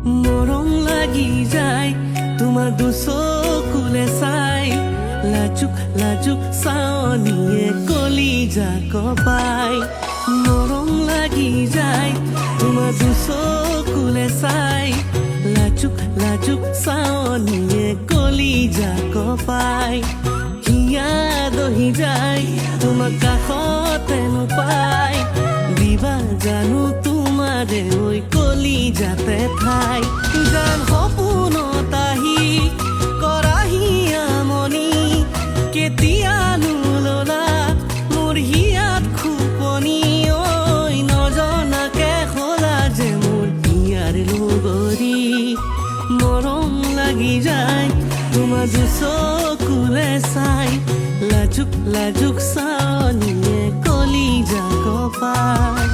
মৰম লাগি যায় তোমাৰ দুচকুলে চাই লাজুক লাজুক চাৱনিয়ে কলিজা কপাই মৰম লাগি যায় তোমাৰ দুচকুলে চাই লাজুক লাজুক চাৱনিয়ে কলিজা কপাই হিয়া দহি যায় তোমাক কাষতে নোপাই দিবা জানো তোমাৰে ঐ কলিজাতে ঠাই গান সপোনত আহি কৰাহি আমনি কেতিয়ানো ললা মোৰ হিয়াত খুপনি ঐ নজনাকে হলা যে মোৰ হিয়াৰ লগৰী মৰম লাগি যায় তোমাৰ দুচকুলে চাই লাজুক লাজুক চাৱনিয়ে কলিজা কপাই